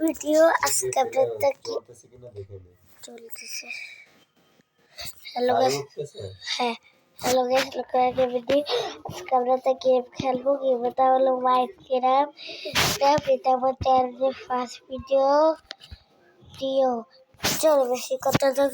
Video আজকে আপনাদের কি চলতেছে। হ্যালো গাইস, হ্যাঁ হ্যালো গাইস, লোকাকে ভিডিও আজকে আমরা তো গেম খেলবো। গেমটা হলো মাইনক্রাফট। এটা আমার চ্যানেলের ফার্স্ট ভিডিও। চলো বেশি কথা তো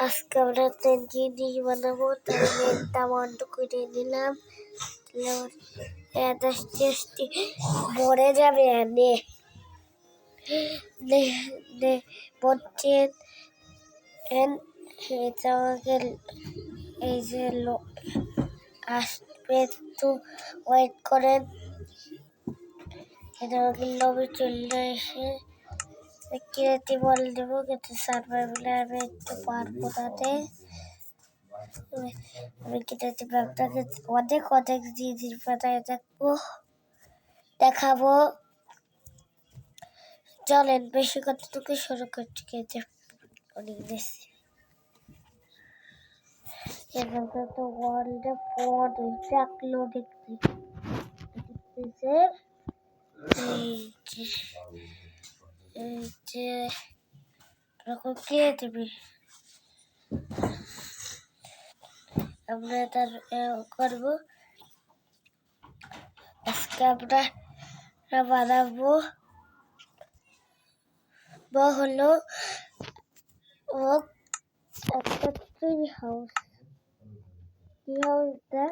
আজকে আমরা জিনিস বানাবো। তাই নেটটা বন্ধ করে নিলাম। চেষ্টি মরে যাবে বলছেন এটা আমাকে এই যে আসবে, একটু ওয়েট করেন। এটা আমাকে লবি চলে এসে কিরাতি বল দেবো, কিন্তু সার্ভাইভালে আমি একটু পারবো তাতে। আমি কিরাতি ব্যাগটাকে অনেক অনেক জিনিস পাতায় দেখাবো। চলেন বেশি কতটুকু শুরু করছি, কিন্তু অনেক বেশি এখানটা তো ওয়ার্ল্ডে পড দেখলো দেখতেছে। এই যে এরকম কে দেবে, আমরা তার করবো। আজকে আমরা বানাবো হলো ও একটা ট্রি হাউস। ট্রি হাউসটা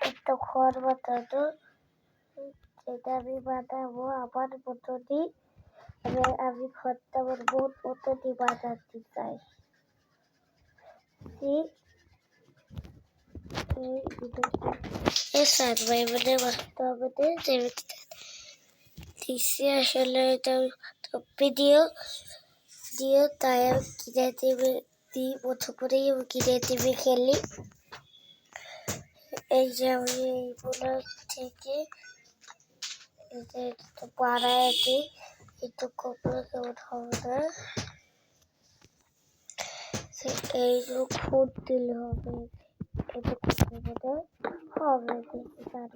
একটা ঘর বানানো, সেটা আমি বানাবো আমার মতনই। আমি ঘরটা আমার বহুত মতনই বানাতে চাই। সার্ভাইভালে বাঁচতে হবে। আসলে এটা ভিডিও তাই আমি ক্রিয়েটিভে দিই। প্রথমেই আমি ক্রিয়েটিভে খেলি। এই যে আমি এইগুলো থেকে পাড়ায় দিই, একটু কপড়ে কেমন হবে না, এইগুলো খুঁট দিলে হবে। এটা করতে হবে দেখি তার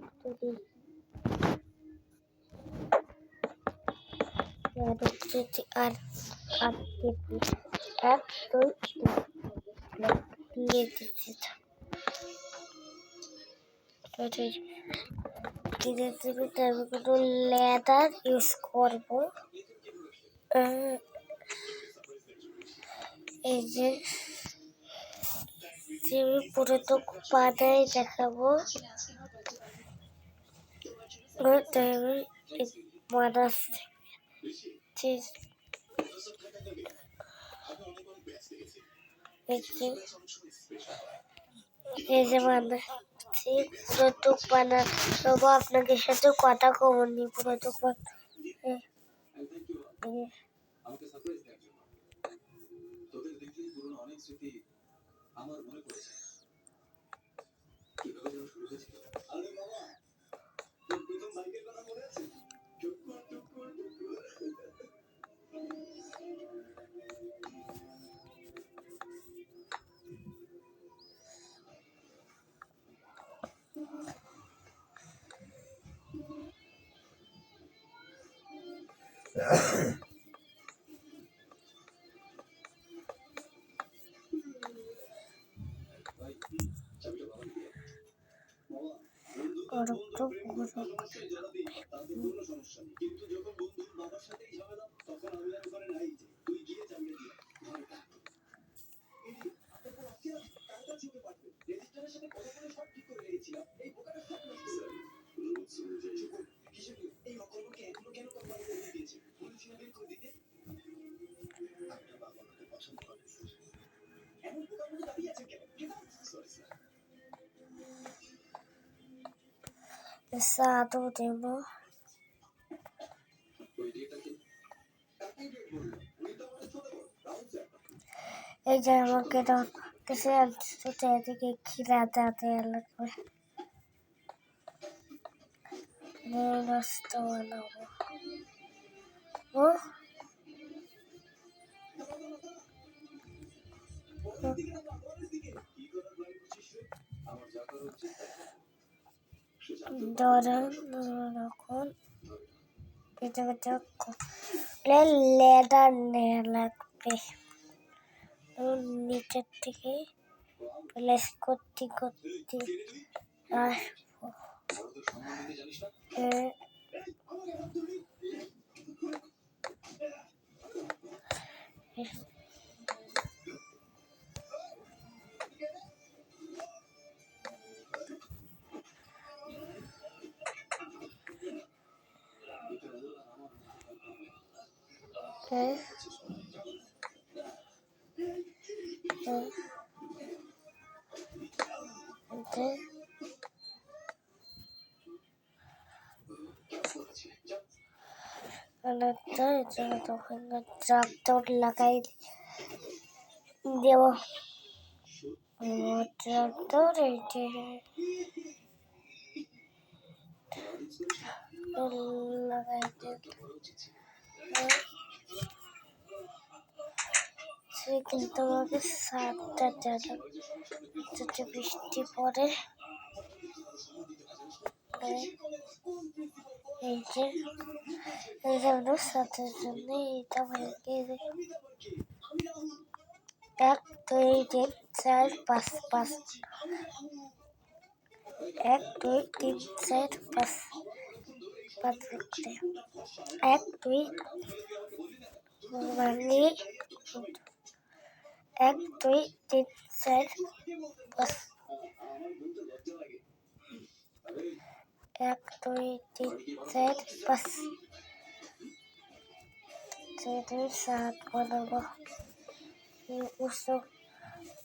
যদি আর এক দুই দিয়ে দিচ্ছি। আমি কোনো লেদার ইউজ করবো। এই যে আমি পুরো তো পাতায় দেখাবো। তাই আমি বানাচ্ছি। এই যে বানাচ্ছি পুরো তো বানাবো। আপনাদের সাথে কথা কমনি পুরো তো সাদও দেব। এই যে আমাকে কিছু চারিদিকে খিলাতে লাগবে। রাস্তা বানাবো। যখন লেদার নেওয়া লাগবে, নিচের থেকে প্লেস করতে করতে আসবো। ট্রাক্টর লাগাই দেব, ট্রাক্টর লাগাই দেব। কিন্তু আমাকে সাতটা জায়গা যদি বৃষ্টি পড়ে, এই যে আমরা সাথের জন্য এটা ভেঙে 1 2 3 4 5 5 1 2 3 4 5 5 1 2 মানে 1 2 3 4 5 1 2 3 4 5 7 বানাবো।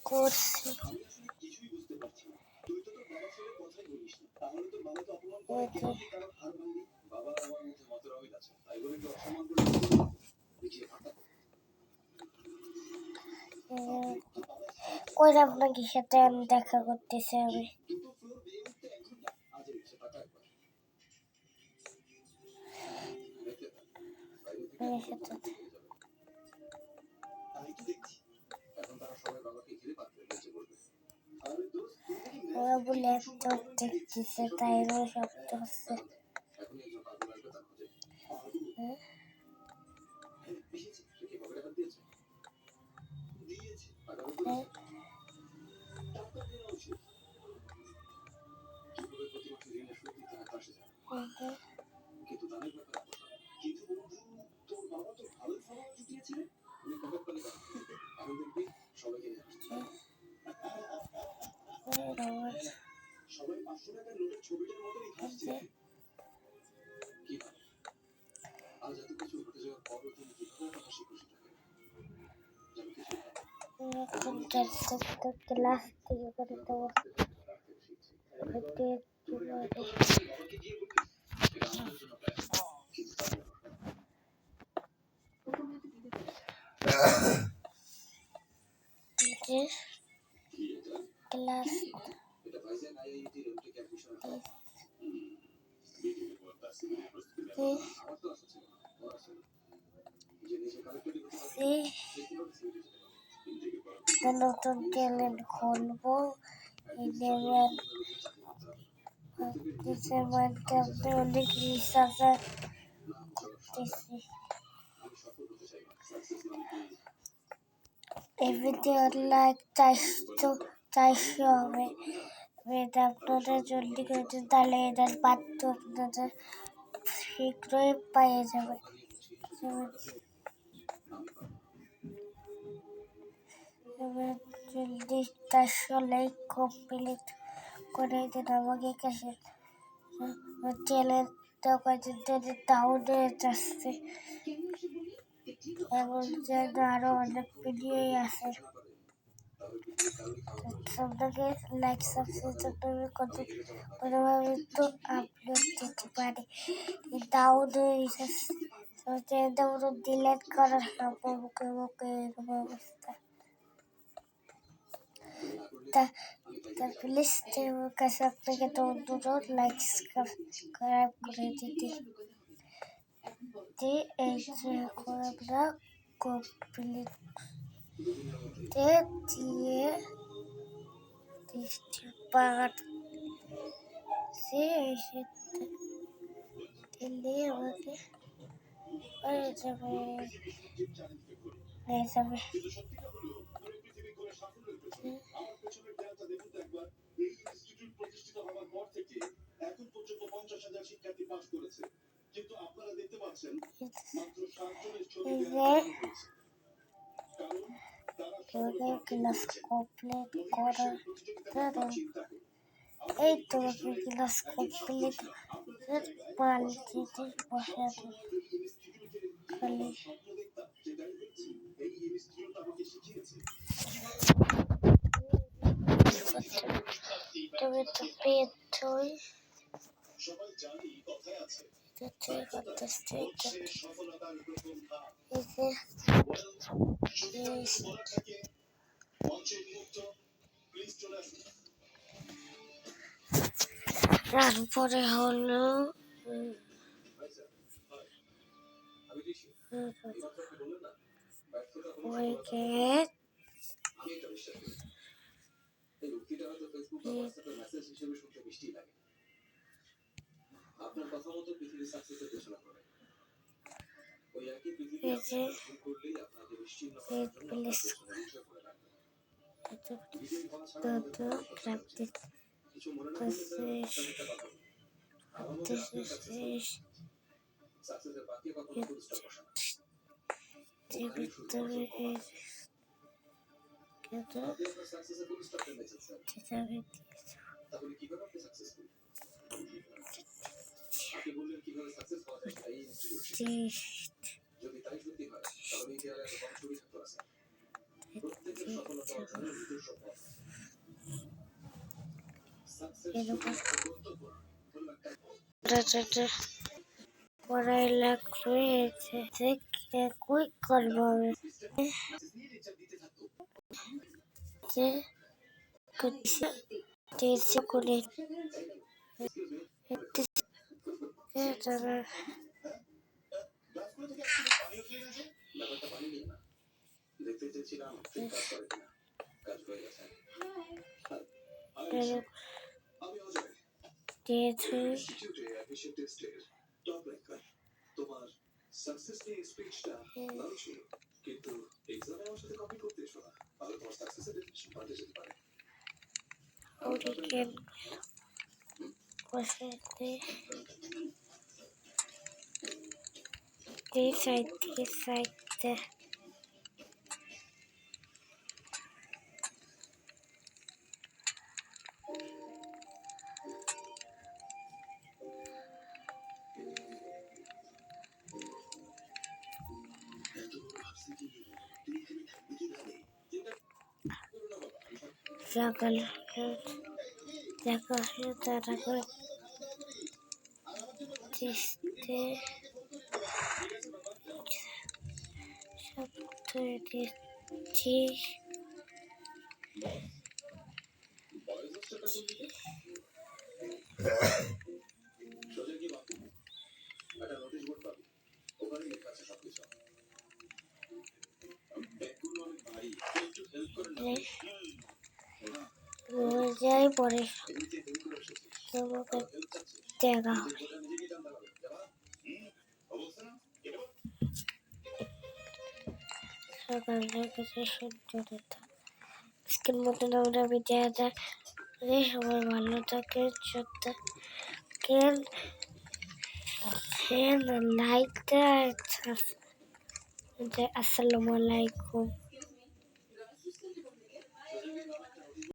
করছি ওই আপনাকে সাথে আমি দেখা করতেছি। আমি ল্যাপটপ দেখতেছে, তাই শব্দ হচ্ছে। ক্লাস থেকে করে দেবো। ক্লাস নতুন চ্যানেল খুলবো। অনেক রিসার্চ করতেছি। এই ভিডিও লাইক 400 হবে। আপনারা জলদি করে দিন, তাহলে এটার পাঠ্য আপনাদের শীঘ্রই পেয়ে যাবে। জলদি 400 লাইক কমপ্লিট করে দিন আমাকে কাছে। চ্যানেলটা কয়েকদিন ডাউনে যাচ্ছে, এবং যেন আরো অনেক ভিডিও আছে। আপনাকে লাইক সাবস্ক্রাইব কোনোভাবে তো আপলোড দিতে পারি, ডাউনে চ্যানেলটা পুরো ডিলিট করা সম্ভব এরকম অবস্থা। প্লিজ কাছে আপনাকে তো অনুরোধ লাইক সাবস্ক্রাইব করে দিতে। এই যে আমরা কমপ্লিট দিয়ে 30 পার্ট এসে দিল্লি আমাকে হয়ে যাবে হয়ে যাবে ক্লাস কমপ্লিট করার পরে এই তোমাকে ক্লাস কমপ্লিট পাল্টিতে বসাতে খালি তবে তো পেটই করতেছে তারপরে হলো উইকেট পড়ালেখা রয়েছে কই করবো করে সাইডে সকাল দেখা হলো তারা করে সব ধরে দিচ্ছি যাই পরে তোমাকে দেখা হবে সকাল থেকে সূর্য আজকের মতন আমরা বিদায় সবাই ভালো থাকেন সুস্থ থাকেন লাইক দেয় আসসালামু আলাইকুম।